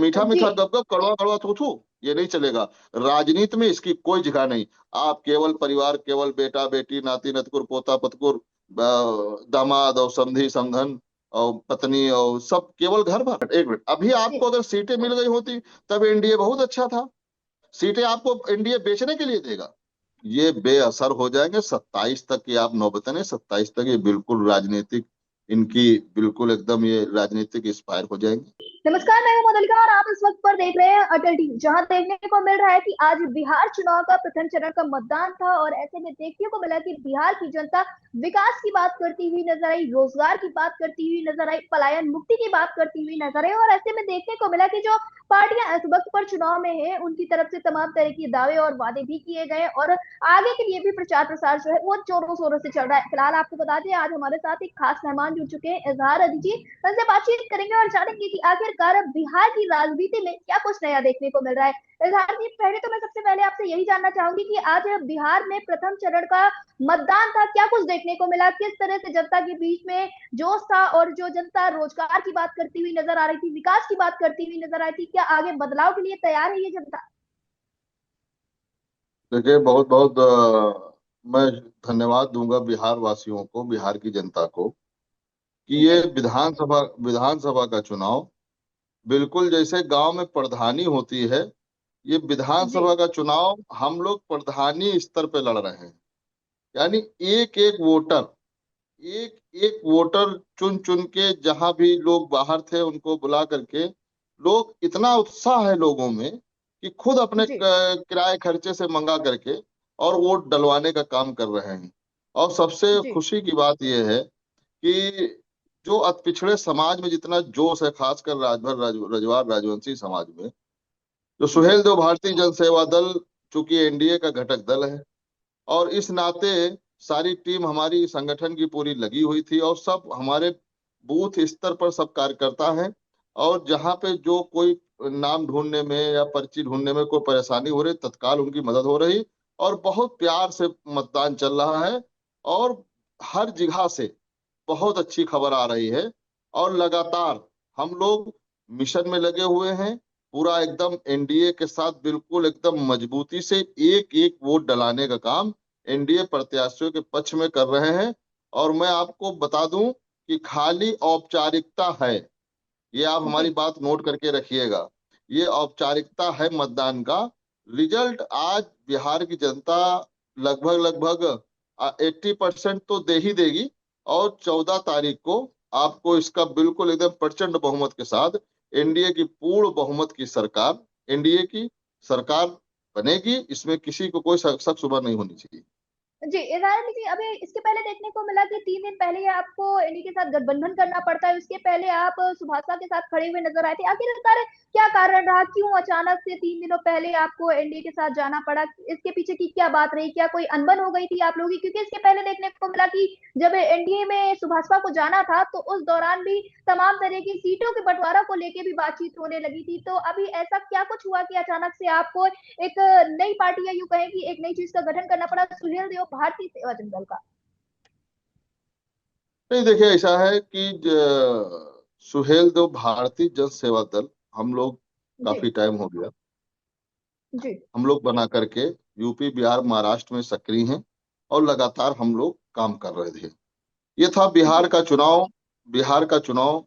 मीठा जी। मीठा गप गप, कड़वा कड़वा थू थू, ये नहीं चलेगा। राजनीति में इसकी कोई जगह नहीं। आप केवल परिवार, केवल बेटा बेटी, नाती नतकुर, पोता पतकुर, दामाद और समधी समधन और पत्नी और सब केवल घर भर। एक मिनट, अभी जी। आपको अगर सीटें मिल गई होती तब एनडीए बहुत अच्छा था। सीटें आपको एनडीए बेचने के लिए देगा। ये बेअसर हो जाएंगे 27 तक की आप नौबत नहीं, 27 तक ये बिल्कुल राजनीतिक, इनकी बिल्कुल एकदम ये राजनीतिक एक्सपायर हो जाएंगे। नमस्कार, मैं हूं मोदलिका और आप इस वक्त पर देख रहे हैं अटल टीवी, जहां देखने को मिल रहा है कि आज बिहार चुनाव का प्रथम चरण का मतदान था और ऐसे में देखने को मिला कि बिहार की जनता विकास की बात करती हुई नजर आई, रोजगार की बात करती हुई नजर आई, पलायन मुक्ति की बात करती हुई नजर आई। और ऐसे में देखने को मिला कि जो पार्टियां इस वक्त पर चुनाव में है उनकी तरफ से तमाम तरह के दावे और वादे भी किए गए और आगे के लिए भी प्रचार प्रसार जो है वो जोरों शोरों से चल रहा है। फिलहाल आपको बता दें, आज हमारे साथ एक खास मेहमान जुड़ चुके हैं, इजहार अली जी। उनसे बातचीत करेंगे और जानेंगे कि आखिरकार बिहार की राजनीति में क्या कुछ नया देखने को मिल रहा है। इजहार जी, पहले तो मैं सबसे पहले आपसे यही जानना चाहूंगी कि आज बिहार में प्रथम चरण का मतदान था, क्या कुछ देखने को मिला, किस तरह से जनता के बीच में जोश था और जो जनता रोजगार की बात करती हुई नजर आ रही थी, विकास की बात करती हुई नजर आ रही थी, क्या आगे बदलाव के लिए तैयार है ये जनता? देखिए, बहुत बहुत मैं धन्यवाद दूंगा बिहार वासियों को, बिहार की जनता को, कि ये जी। विधानसभा का चुनाव बिल्कुल जैसे गांव में प्रधानी होती है, ये जी। विधानसभा का चुनाव हम लोग प्रधानी स्तर पे लड़ रहे हैं। यानी एक एक वोटर, एक एक वोटर चुन चुन के, जहां भी लोग बाहर थे उनको बुला करके, लोग, इतना उत्साह है लोगों में कि खुद अपने जी। किराए खर्चे से मंगा करके और वोट डलवाने का काम कर रहे हैं। और सबसे जी। खुशी की बात यह है कि जो अति पिछड़े समाज में जितना जोश है, खासकर रजवार राजवंशी समाज में, जो जी। सुहेल देव भारतीय जन सेवा दल चूंकि एनडीए का घटक दल है, और इस नाते सारी टीम हमारी संगठन की पूरी लगी हुई थी, और सब हमारे बूथ स्तर पर सब कार्यकर्ता हैं। और जहाँ पे जो कोई नाम ढूंढने में या पर्ची ढूंढने में कोई परेशानी हो रही, तत्काल उनकी मदद हो रही, और बहुत प्यार से मतदान चल रहा है। और हर जगह से बहुत अच्छी खबर आ रही है। और लगातार हम लोग मिशन में लगे हुए हैं, पूरा एकदम एनडीए के साथ बिल्कुल एकदम मजबूती से एक एक वोट डलाने का काम एनडीए प्रत्याशियों के पक्ष में कर रहे हैं। और मैं आपको बता दूं कि खाली औपचारिकता है, ये आप हमारी जी। बात नोट करके रखिएगा, ये औपचारिकता है मतदान का। रिजल्ट आज बिहार की जनता लगभग लगभग 80% तो दे ही देगी। और 14 तारीख को आपको इसका बिल्कुल एकदम प्रचंड बहुमत के साथ एनडीए की पूर्ण बहुमत की सरकार, एनडीए की सरकार बनेगी। इसमें किसी को कोई शक शुबा नहीं होनी चाहिए। जी, इजहार लीजिए, अभी इसके पहले देखने को मिला कि 3 दिन पहले ही आपको एनडीए के साथ गठबंधन करना पड़ता है, उसके पहले आप सुभाषपा के साथ खड़े हुए नजर आए थे। आखिरकार क्या कारण रहा, क्यों अचानक से 3 दिनों पहले आपको एनडीए के साथ जाना पड़ा? इसके पीछे की क्या बात रही, क्या कोई अनबन हो गई थी आप लोगों की? क्योंकि इसके पहले देखने को मिला कि जब एनडीए में सुभाषपा को जाना था तो उस दौरान भी तमाम तरह की सीटों के बंटवारा को लेकर भी बातचीत होने लगी थी। तो अभी ऐसा क्या कुछ हुआ कि अचानक से आपको एक नई पार्टी, या यूं कहें कि एक नई चीज का गठन करना पड़ा, सुहेल देव भारतीय सेवा दल का? नहीं, देखिए, ऐसा है कि सुहेल देव भारतीय जन सेवा दल हम लोग जी। काफी टाइम हो गया, जी। हम लोग बना करके यूपी बिहार महाराष्ट्र में सक्रिय हैं, और लगातार हम लोग काम कर रहे थे। ये था बिहार जी। का चुनाव, बिहार का चुनाव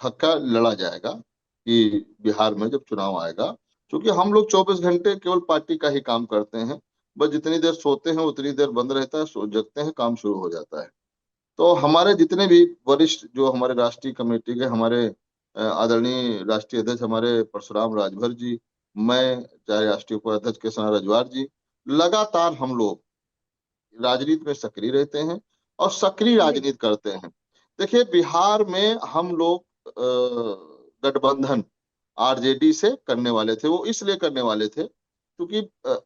हक्का लड़ा जाएगा कि बिहार में जब चुनाव आएगा, क्योंकि हम लोग 24 घंटे केवल पार्टी का ही काम करते हैं। बस जितनी देर सोते हैं उतनी देर बंद रहता है, सो जगते हैं काम शुरू हो जाता है। तो हमारे जितने भी वरिष्ठ, जो हमारे राष्ट्रीय कमेटी के हमारे आदरणीय राष्ट्रीय अध्यक्ष हमारे परशुराम राजभर जी, मैं, चाहे राष्ट्रीय उपाध्यक्ष कृष्णा रजवार जी, लगातार हम लोग राजनीति में सक्रिय रहते हैं और सक्रिय जी। राजनीति करते हैं। देखिए, बिहार में हम लोग गठबंधन आरजेडी से करने वाले थे। वो इसलिए करने वाले थे क्योंकि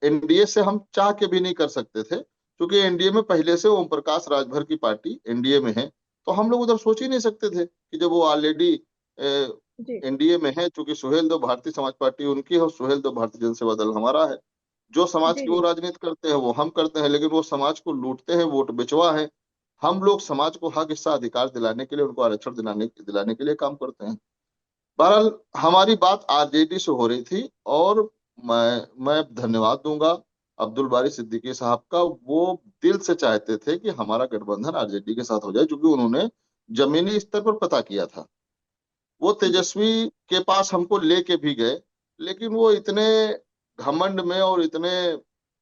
एनडीए से हम चाह के भी नहीं कर सकते थे, क्योंकि एनडीए में पहले से ओम प्रकाश राजभर की पार्टी एनडीए में है। तो हम लोग उधर सोच ही नहीं सकते थे कि जब वो ऑलरेडी जी। एनडीए में है, चूंकि सुहेल देव भारतीय समाज पार्टी उनकी है और सुहेल देव भारतीय जनसेवा दल हमारा है। जो समाज जी। की वो जी। राजनीति करते हैं वो हम करते हैं, लेकिन वो समाज को लूटते हैं, वोट बिचवा है। हम लोग समाज को हक हिस्सा अधिकार दिलाने के लिए, उनको आरक्षण दिलाने दिलाने के लिए काम करते हैं। बहरहाल हमारी बात आरजेडी से हो रही थी, और मैं धन्यवाद दूंगा अब्दुल बारी सिद्दीकी साहब का। वो दिल से चाहते थे कि हमारा गठबंधन आरजेडी के साथ हो जाए, क्योंकि उन्होंने जमीनी स्तर पर पता किया था। वो जी तेजस्वी के पास हमको लेके भी गए, लेकिन वो इतने घमंड में और इतने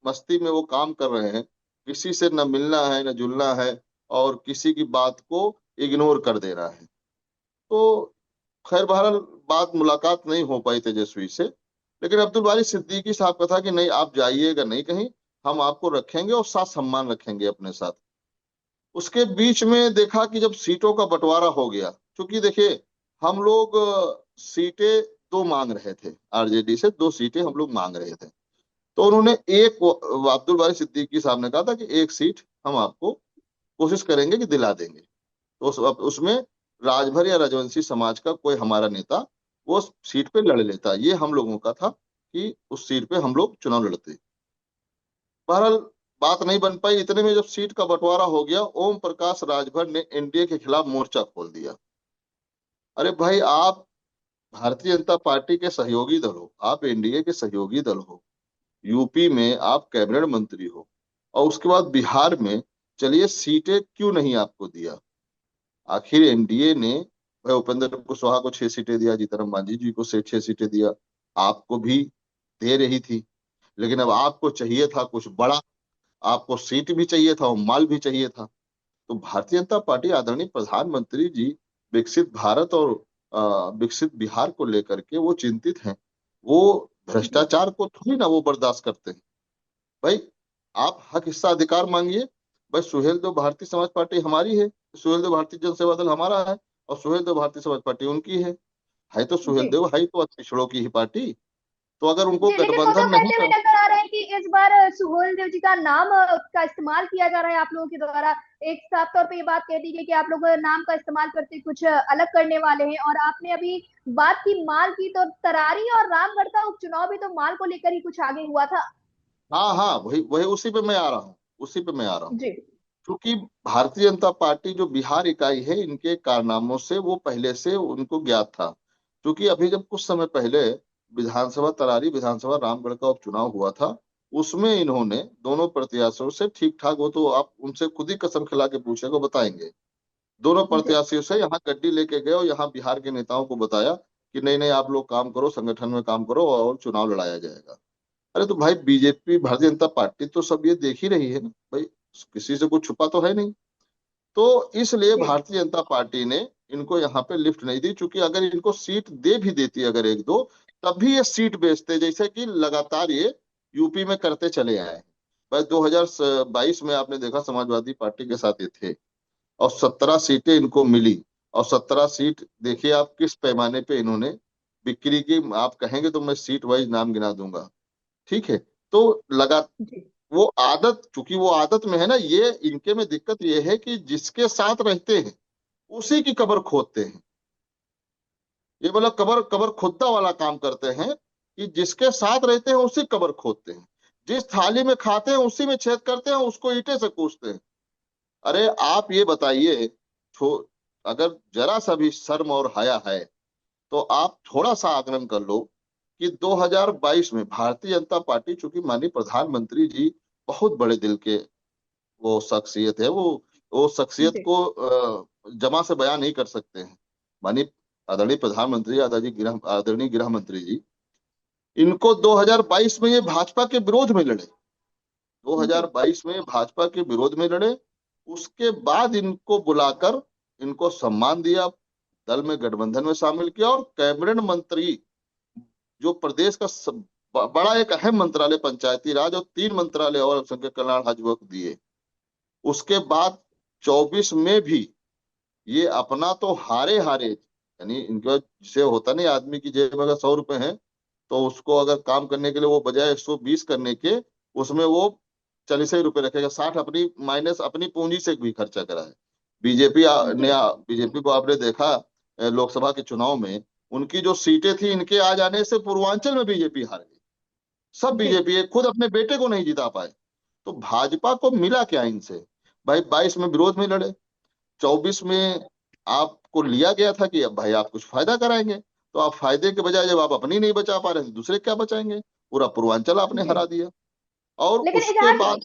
मस्ती में वो काम कर रहे हैं, किसी से न मिलना है न जुलना है, और किसी की बात को इग्नोर कर देना है। तो खैर बहरहाल बात मुलाकात नहीं हो पाई तेजस्वी से। लेकिन अब्दुल बारी सिद्दीकी साहब का था कि नहीं, आप जाइएगा नहीं कहीं, हम आपको रखेंगे और साथ सम्मान रखेंगे अपने साथ। उसके बीच में देखा कि जब सीटों का बंटवारा हो गया, क्योंकि देखिए हम लोग सीटें दो मांग रहे थे, आरजेडी से दो सीटें हम लोग मांग रहे थे। तो उन्होंने एक, अब्दुल बारी सिद्दीकी साहब ने कहा था कि एक सीट हम आपको कोशिश करेंगे कि दिला देंगे। तो उसमें राजभर या राजवंशी समाज का कोई हमारा नेता वो सीट पे लड़ लेता, ये हम लोगों का था कि उस सीट पे हम लोग चुनाव लड़ते। बहरहाल बात नहीं बन पाई। इतने में जब सीट का बंटवारा हो गया, ओम प्रकाश राजभर ने एनडीए के खिलाफ मोर्चा खोल दिया। अरे भाई, आप भारतीय जनता पार्टी के सहयोगी दल हो, आप एनडीए के सहयोगी दल हो, यूपी में आप कैबिनेट मंत्री हो, और उसके बाद बिहार में चलिए सीटें क्यों नहीं आपको दिया? आखिर एनडीए ने भाई उपेंद्र कुशवाहा को 6 सीटें दिया, जीतन मांझी जी को से 6 सीटें दिया, आपको भी दे रही थी। लेकिन अब आपको चाहिए था कुछ बड़ा, आपको सीट भी चाहिए था और माल भी चाहिए था। तो भारतीय जनता पार्टी आदरणीय प्रधानमंत्री जी विकसित भारत और विकसित बिहार को लेकर के वो चिंतित हैं। वो जी भ्रष्टाचार को थोड़ी ना वो बर्दाश्त करते हैं। भाई, आप हक हिस्सा अधिकार मांगिए। भाई, सुहेल देव भारतीय समाज पार्टी हमारी है, सुहेल देव भारतीय जन सेवा दल हमारा है, और सुहेल देव भारतीय समाज पार्टी उनकी है तो सुहेल जी देव है तो पिछड़ों की ही पार्टी। तो अगर उनको जी लेकिन वो तो गठबंधन नहीं कहते हुए कर। नजर आ रहे हैं कि इस बार सुहेल देव जी का नाम का इस्तेमाल किया जा रहा है आप लोगों के द्वारा। एक साफ तौर पे ये बात कह दी गई कि आप लोग नाम का इस्तेमाल करते कुछ अलग करने वाले हैं। और आपने अभी बात की माल की, तो तरारी और रामगढ़ का उपचुनाव भी तो माल को लेकर ही कुछ आगे हुआ था। हाँ हाँ, वही वही उसी पे मैं आ रहा हूँ, उसी पे मैं आ रहा हूँ। जी क्योंकि भारतीय जनता पार्टी जो बिहार इकाई है, इनके कारनामों से वो पहले से उनको ज्ञात था। क्योंकि अभी जब कुछ समय पहले विधानसभा तरारी विधानसभा रामगढ़ का उपचुनाव हुआ था, उसमें इन्होंने दोनों प्रत्याशियों से ठीक ठाक, वो तो आप उनसे खुद ही कसम खिला के पूछेगा बताएंगे, दोनों जी प्रत्याशियों से यहाँ गड्डी लेके गए और यहाँ बिहार के नेताओं को बताया कि नहीं नहीं, आप लोग काम करो, संगठन में काम करो और चुनाव लड़ाया जाएगा। अरे तो भाई, बीजेपी भारतीय जनता पार्टी तो सब ये देख ही रही है ना भाई, किसी से कुछ छुपा तो है नहीं। तो इसलिए जी भारतीय जनता पार्टी ने इनको यहाँ पे लिफ्ट नहीं दी, क्योंकि अगर इनको सीट दे भी देती अगर एक दो, तब भी ये सीट बेचते, जैसे कि लगातार ये यूपी में करते चले आए हैं। बस 2022 में आपने देखा समाजवादी पार्टी के साथ ये थे, और 17 सीटें इनको मिली। और 17 सीट देखिए आप किस पैमाने पे इन्होंने बिक्री की। आप कहेंगे तो मैं सीट वाइज नाम गिना दूंगा, ठीक है। तो लगा, जी वो आदत, चूंकि वो आदत में है ना, ये इनके में दिक्कत ये है कि जिसके साथ रहते हैं उसी की कबर खोदते हैं। ये मतलब कबर कबर खुदा वाला काम करते हैं, कि जिसके साथ रहते हैं उसी कबर खोदते हैं, जिस थाली में खाते हैं उसी में छेद करते हैं, उसको ईंटे से कूचते हैं। अरे आप ये बताइए, छो अगर जरा सा भी शर्म और हया है, तो आप थोड़ा सा आकलन कर लो कि 2022 में भारतीय जनता पार्टी, चूंकि माननीय प्रधानमंत्री जी बहुत बड़े दिल के वो शख्सियत है, वो शख्सियत जी को जमा से बयान नहीं कर सकते हैं। माननीय आदरणीय प्रधानमंत्री, आदरणीय गृह मंत्री जी, इनको 2022 में ये भाजपा के विरोध में लड़े, जी 2022 में भाजपा के विरोध में लड़े। उसके बाद इनको बुलाकर इनको सम्मान दिया, दल में गठबंधन में शामिल किया, और कैबिनेट मंत्री जो प्रदेश का बड़ा एक अहम मंत्रालय पंचायती राज, और 3 मंत्रालय और अल्पसंख्यक कल्याण हज वक्फ दिए। उसके बाद 24 में भी ये अपना तो हारे हारे, यानी इनका जिसे होता नहीं, आदमी की जेब में अगर 100 रुपए हैं, तो उसको अगर काम करने के लिए वो बजाय 120 करने के, उसमें वो 40 ही रुपए रखेगा, 60 अपनी माइनस अपनी पूंजी से भी खर्चा करा है। बीजेपी जी ने बीजेपी को आपने देखा लोकसभा के चुनाव में, उनकी जो सीटें थी इनके आ जाने से पूर्वांचल में बीजेपी हार गई। सब जी बीजेपी खुद अपने बेटे को नहीं जिता पाए। तो भाजपा को मिला क्या इनसे? भाई 22 में विरोध में लड़े, 24 में आपको लिया गया था कि अब भाई आप कुछ फायदा कराएंगे, तो आप फायदे के बजाय जब आप अपनी नहीं बचा पा रहे तो दूसरे क्या बचाएंगे? पूरा पूर्वांचल आपने जी। हरा दिया। और लेकिन उसके इजहार बाद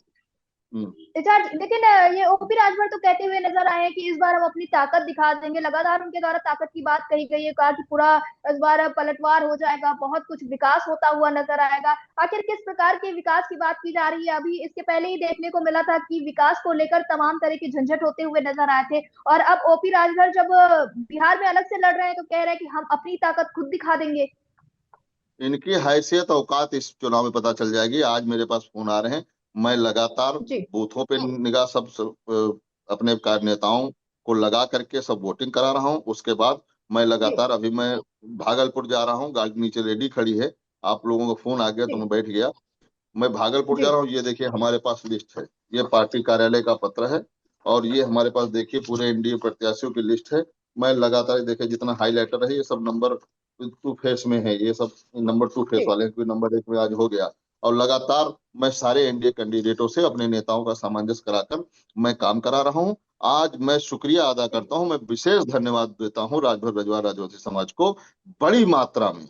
हम्म, लेकिन ये ओपी राजभर तो कहते हुए नजर आए हैं कि इस बार हम अपनी ताकत दिखा देंगे। लगातार उनके द्वारा ताकत की बात कही गई है, कहा कि पूरा इस बार पलटवार हो जाएगा, बहुत कुछ विकास होता हुआ नजर आएगा। आखिर किस प्रकार के विकास की बात की जा रही है? अभी इसके पहले ही देखने को मिला था कि विकास को लेकर तमाम तरह के झंझट होते हुए नजर आए थे, और अब ओपी राजभर जब बिहार में अलग से लड़ रहे हैं तो कह रहे हैं कि हम अपनी ताकत खुद दिखा देंगे। इनकी हैसियत औकात इस चुनाव में पता चल जाएगी। आज मेरे पास फोन आ रहे हैं, मैं लगातार जी। बूथों पे निगाह अपने कार्यनेताओं को लगा करके सब वोटिंग करा रहा हूँ। उसके बाद मैं जी। लगातार अभी मैं भागलपुर जा रहा हूँ, गाड़ी नीचे रेडी खड़ी है। आप लोगों का फोन आ गया तो जी। मैं बैठ गया। मैं भागलपुर जा जी। रहा हूँ। ये देखिए हमारे पास लिस्ट है, ये पार्टी कार्यालय का पत्र है। और ये हमारे पास देखिए पूरे एनडीए प्रत्याशियों की लिस्ट है। मैं लगातार देखिए जितना हाईलाइटर है ये सब नंबर 2 फेस में है, ये सब नंबर 2 फेस जी। वाले हैं, क्योंकि नंबर 1 में आज हो गया। और लगातार मैं सारे एनडीए कैंडिडेटों से अपने नेताओं का सामंजस्य कराकर मैं काम करा रहा हूँ। आज मैं शुक्रिया अदा जी। करता हूँ, मैं विशेष धन्यवाद देता हूँ राजभर रजवा राजवंशी समाज को। बड़ी मात्रा में,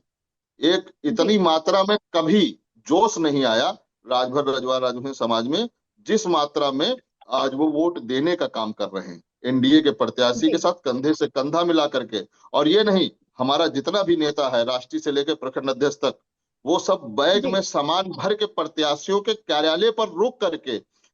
एक जी। इतनी मात्रा में कभी जोश नहीं आया राजभर रजवा राजवंशी समाज में, जिस मात्रा में आज वो वोट देने का काम कर रहे हैं एनडीए के प्रत्याशी के जी। साथ कंधे से कंधा मिला करके। और ये नहीं, हमारा जितना भी नेता है राष्ट्रीय से लेकर प्रखंड अध्यक्ष तक, वो सब बैग जी। में सामान भर के प्रत्याशियों के कार्यालय पर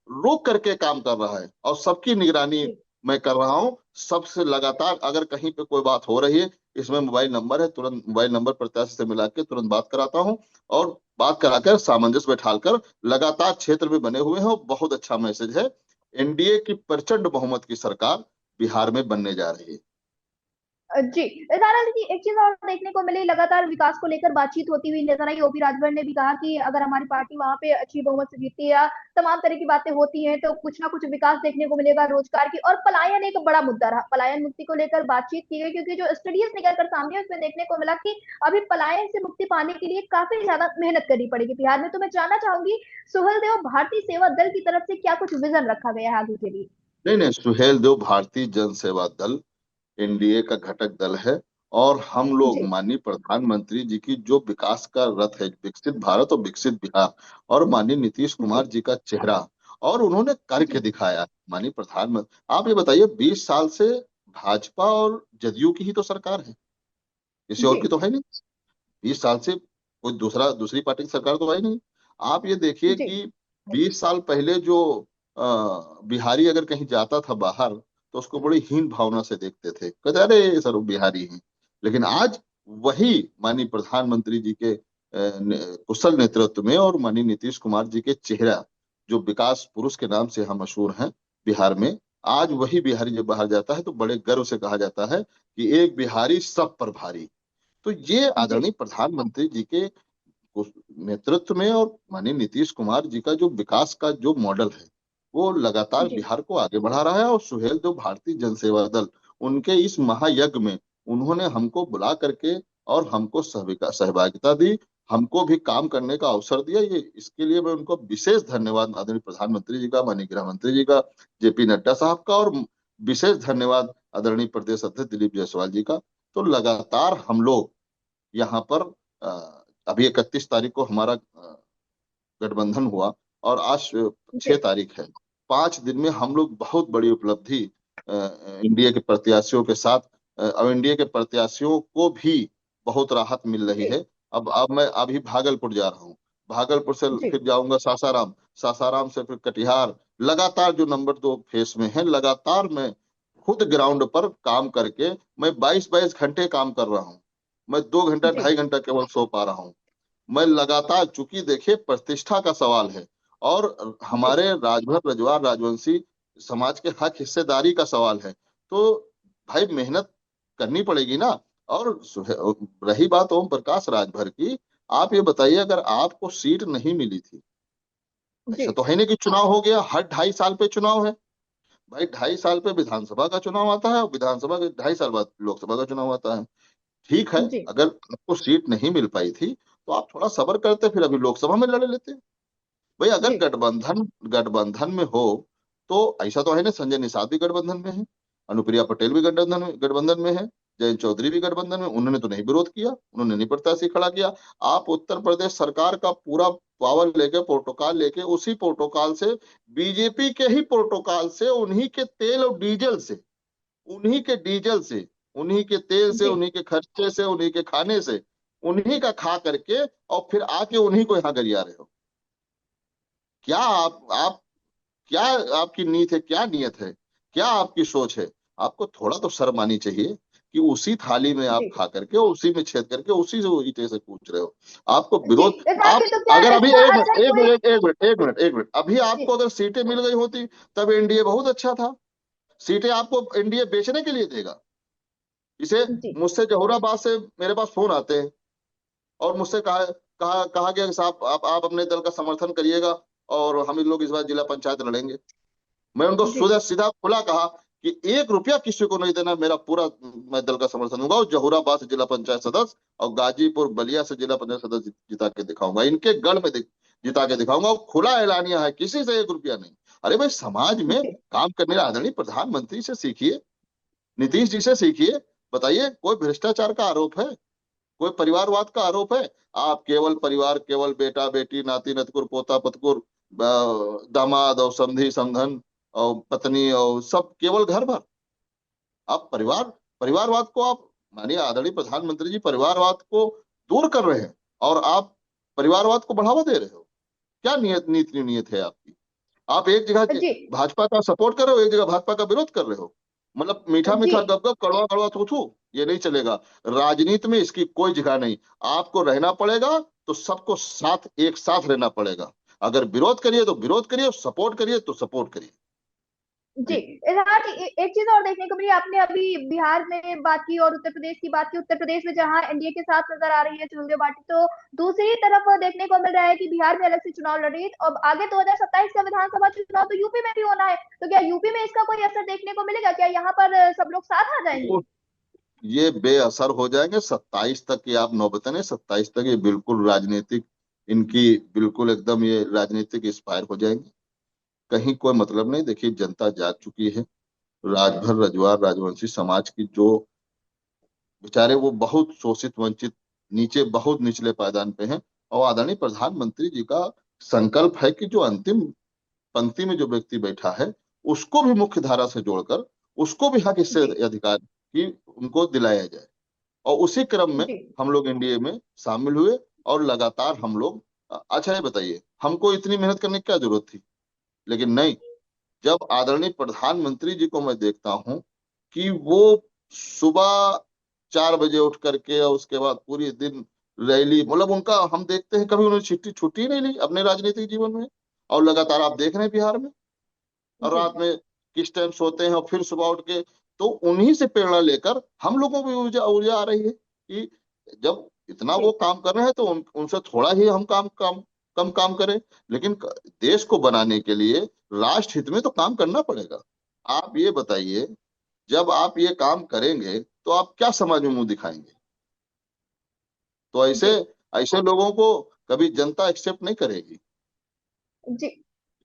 रुक करके काम कर रहा है, और सबकी निगरानी जी। मैं कर रहा हूँ। सबसे लगातार अगर कहीं पे कोई बात हो रही है, इसमें मोबाइल नंबर है, तुरंत मोबाइल नंबर प्रत्याशी से मिला के तुरंत बात कराता हूँ। और बात कराकर सामंजस्य बैठाकर लगातार क्षेत्र में बने हुए हैं। और बहुत अच्छा मैसेज है, एनडीए की प्रचंड बहुमत की सरकार बिहार में बनने जा रही है। जी। दाराजी जी, एक चीज और देखने को मिली, लगातार विकास को लेकर बातचीत होती हुई नजर आई। ओपी राजभर ने भी कहा कि अगर हमारी पार्टी वहां पे अच्छी बहुमत से जीतती है या तमाम तरह की बातें होती हैं तो कुछ ना कुछ विकास देखने को मिलेगा, रोजगार की। और पलायन एक बड़ा मुद्दा रहा, पलायन मुक्ति को लेकर बातचीत की गई, क्योंकि जो स्टडीज निकल कर सामने है उसमें देखने को मिला कि अभी पलायन से मुक्ति पाने के लिए काफी ज्यादा मेहनत करनी पड़ेगी बिहार में। तो मैं जानना चाहूंगी, सुहेलदेव भारतीय सेवा दल की तरफ से क्या कुछ विजन रखा गया है आगे के लिए? नहीं नहीं, सुहेल देव भारतीय जन सेवा दल एनडीए का घटक दल है। और हम लोग जी। माननीय प्रधानमंत्री जी की जो विकास का रथ है, विकसित भारत और विकसित बिहार, और माननीय नीतीश कुमार जी। जी का चेहरा, और उन्होंने करके जी। दिखाया। माननीय प्रधानमंत्री, आप ये बताइए, 20 साल से भाजपा और जदयू की ही तो सरकार है, किसी और जी। की तो है नहीं। 20 साल से कोई दूसरी पार्टी की सरकार तो है नहीं। आप ये देखिए जी। कि 20 साल पहले जो बिहारी अगर कहीं जाता था बाहर, तो उसको बड़ी हीन भावना से देखते थे, कहते अरे सर वो बिहारी हैं। लेकिन आज वही माननीय प्रधानमंत्री जी के कुशल नेतृत्व में और माननीय नीतीश कुमार जी के चेहरा, जो विकास पुरुष के नाम से हम मशहूर हैं बिहार में, आज वही बिहारी जब बाहर जाता है तो बड़े गर्व से कहा जाता है कि एक बिहारी सब पर भारी। तो ये जी। आदरणीय प्रधानमंत्री जी के नेतृत्व में और माननीय नीतीश कुमार जी का जो विकास का जो मॉडल है, वो लगातार जी। बिहार को आगे बढ़ा रहा है। और सुहेल देव भारतीय जनसेवा दल, उनके इस महायज्ञ में उन्होंने हमको बुला करके और हमको सहभागिता दी, हमको भी काम करने का अवसर दिया। ये इसके लिए मैं उनको विशेष धन्यवाद आदरणीय प्रधानमंत्री जी का, माननीय गृह मंत्री जी का, जेपी नड्डा साहब का, और विशेष धन्यवाद आदरणीय प्रदेश अध्यक्ष दिलीप जायसवाल जी का। तो लगातार हम लोग यहाँ पर अभी 31 तारीख को हमारा गठबंधन हुआ, और आज छह जी। तारीख है। 5 दिन में हम लोग बहुत बड़ी उपलब्धि इंडिया के प्रत्याशियों के साथ, अब इंडिया के प्रत्याशियों को भी बहुत राहत मिल रही जी। है। अब मैं अभी भागलपुर जा रहा हूँ, भागलपुर से जी। फिर जाऊंगा सासाराम, सासाराम से फिर कटिहार। लगातार जो नंबर 2 फेस में है, लगातार मैं खुद ग्राउंड पर काम करके मैं 22-22 घंटे काम कर रहा हूँ। मैं 2 घंटा जी। 2.5 घंटा केवल सो पा रहा हूँ। मैं लगातार, चूंकि देखिए प्रतिष्ठा का सवाल है, और जी। हमारे राजभर रजवार राजवंशी समाज के हक हिस्सेदारी का सवाल है, तो भाई मेहनत करनी पड़ेगी ना। और रही बात ओम प्रकाश राजभर की, आप ये बताइए, अगर आपको सीट नहीं मिली थी, जी। ऐसा तो है नहीं कि चुनाव हो गया हर 2.5 साल पे चुनाव है। भाई 2.5 साल पे विधानसभा का चुनाव आता है, और विधानसभा के 2.5 साल बाद लोकसभा का चुनाव आता है। ठीक है, जी। अगर आपको सीट नहीं मिल पाई थी तो आप थोड़ा सब्र करते, फिर अभी लोकसभा में लड़ लेते। भाई अगर जी। गठबंधन गठबंधन में हो, तो ऐसा तो है ना, संजय निषाद भी गठबंधन में है, अनुप्रिया पटेल भी गठबंधन में है, जयंत चौधरी भी गठबंधन में, उन्होंने तो नहीं विरोध किया, उन्होंने नहीं प्रत्याशी खड़ा किया। आप उत्तर प्रदेश सरकार का पूरा पावर लेके, प्रोटोकॉल लेके, उसी प्रोटोकॉल से, बीजेपी के ही प्रोटोकॉल से, उन्हीं के तेल और डीजल से, उन्हीं के डीजल से, उन्हीं के तेल से, जी उन्हीं के खर्चे से, उन्हीं के खाने से, उन्हीं का खा करके और फिर आके उन्हीं को यहाँ गरिया रहे हो। क्या आप क्या आपकी नीयत है, क्या नियत है, क्या आपकी सोच है? आपको थोड़ा तो शर्म आनी चाहिए कि उसी थाली में आप जी खा करके, उसी में छेद करके, उसी से वो ईंटे से पूछ रहे हो। आपको जी। विरोध, आप एग्जैक्टली, तो क्या अगर अभी इसका एक मिनट असर एक कोई? मिनट एक मिनट एक मिनट एक मिनट अभी जी आपको अगर सीटें मिल गई होती तब एनडीए बहुत अच्छा था। सीटें आपको एनडीए बेचने के लिए देगा इसे। जी मुझसे जहुराबाद से मेरे पास फोन आते हैं और मुझसे कहा गया कि साहब आप अपने दल का समर्थन करिएगा और हम इन लोग इस बार जिला पंचायत लड़ेंगे। मैं उनको जी सीधा सीधा खुला कहा कि 1 रुपया किसी को नहीं देना, मेरा पूरा मैं दल का समर्थन दूंगा और जहुराबाद से जिला पंचायत सदस्य और गाजीपुर बलिया से जिला पंचायत सदस्य जिता के दिखाऊंगा, इनके गढ़ में जिता के दिखाऊंगा। और खुला ऐलानिया है, किसी से 1 रुपया नहीं। अरे भाई, समाज में जी काम करने वाले आदरणीय प्रधानमंत्री से सीखिए, नीतीश जी से सीखिए। बताइए, कोई भ्रष्टाचार का आरोप है, कोई परिवारवाद का आरोप है? आप केवल परिवार, केवल बेटा बेटी, नाती नतकुर, पोता पतकुर, दामाद और समधी समधन और पत्नी और सब केवल घर भर। आप परिवारवाद को आप, मानिए आदरणीय प्रधानमंत्री जी परिवारवाद को दूर कर रहे हैं और आप परिवारवाद को बढ़ावा दे रहे हो। क्या नीति नियत है आपकी? आप एक जगह जी भाजपा का सपोर्ट कर रहे हो, एक जगह भाजपा का विरोध कर रहे हो। मतलब मीठा जी। मीठा गप गप, कड़वा कड़वा थू थू, ये नहीं चलेगा। राजनीति में इसकी कोई जगह नहीं। आपको रहना पड़ेगा तो सबको साथ, एक साथ रहना पड़ेगा। अगर विरोध करिए तो विरोध करिए, सपोर्ट करिए तो सपोर्ट करिए। जी। जी। इधर एक चीज और देखने को मिली, आपने अभी बिहार में बात की और उत्तर प्रदेश की बात की। उत्तर प्रदेश में जहां एनडीए के साथ नजर आ रही है चुलबुले बाटी, तो दूसरी तरफ देखने को मिल रहा है कि बिहार में अलग से चुनाव लड़ रही है। अब आगे 2027 का विधानसभा चुनाव तो यूपी में भी होना है, तो क्या यूपी में इसका कोई असर देखने को मिलेगा? क्या यहाँ पर सब लोग साथ आ जाएंगे? तो ये बेअसर हो जाएंगे 27 तक की, आप नौबत नहीं, 27 तक ये बिल्कुल राजनीतिक, इनकी बिल्कुल एकदम ये राजनीतिक एक्सपायर हो जाएंगे। कहीं कोई मतलब नहीं। देखिए, जनता जाग चुकी है। राजभर रजवार राजवंशी समाज की जो बेचारे, वो बहुत शोषित वंचित, नीचे बहुत निचले पायदान पे हैं। और आदरणीय प्रधानमंत्री जी का संकल्प है कि जो अंतिम पंक्ति में जो व्यक्ति बैठा है उसको भी मुख्य धारा से जोड़कर, उसको भी हक इससे जी अधिकार की उनको दिलाया जाए। और उसी क्रम में जी हम लोग एनडीए में शामिल हुए और लगातार हम लोग, अच्छा ये बताइए, हमको इतनी मेहनत करने की क्या जरूरत थी? लेकिन नहीं, जब आदरणीय प्रधानमंत्री जी को मैं देखता हूं कि वो सुबह 4 बजे उठ करके और उसके बाद पूरी दिन रैली, मतलब उनका हम देखते हैं कभी उन्होंने छुट्टी छुट्टी नहीं ली अपने राजनीतिक जीवन में। और लगातार आप देख रहे हैं बिहार में, और जी रात में किस टाइम सोते हैं और फिर सुबह उठ के, तो उन्हीं से प्रेरणा लेकर हम लोगों को भी ऊर्जा ऊर्जा आ रही है कि जब इतना जी वो काम कर रहे हैं तो उनसे थोड़ा ही हम कम काम करें। लेकिन देश को बनाने के लिए, राष्ट्र हित में तो काम करना पड़ेगा। आप ये बताइए, जब आप ये काम करेंगे तो आप क्या समाज में मुंह दिखाएंगे? तो ऐसे जी ऐसे लोगों को कभी जनता एक्सेप्ट नहीं करेगी। जी।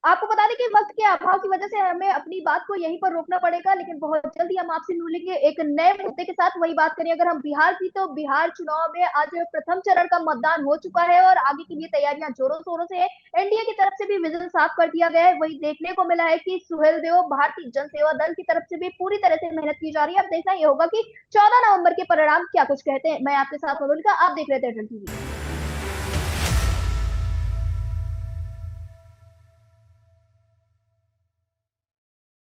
आपको बता दें कि वक्त के अभाव की वजह से हमें अपनी बात को यहीं पर रोकना पड़ेगा, लेकिन बहुत जल्दी हम आपसे मिलेंगे एक नए मुद्दे के साथ। वही बात करें अगर हम बिहार की, तो बिहार चुनाव में आज प्रथम चरण का मतदान हो चुका है और आगे के लिए तैयारियां जोरों शोरों से है। एनडीए की तरफ से भी विजन साफ कर दिया गया है। वही देखने को मिला है कि सुहेल देव भारतीय जन सेवा दल की तरफ से भी पूरी तरह से मेहनत की जा रही है। अब देखना यह होगा कि 14 नवंबर के परिणाम क्या कुछ कहते हैं। मैं आपके साथ मधुलिका, आप देख रहे थे अटल टीवी।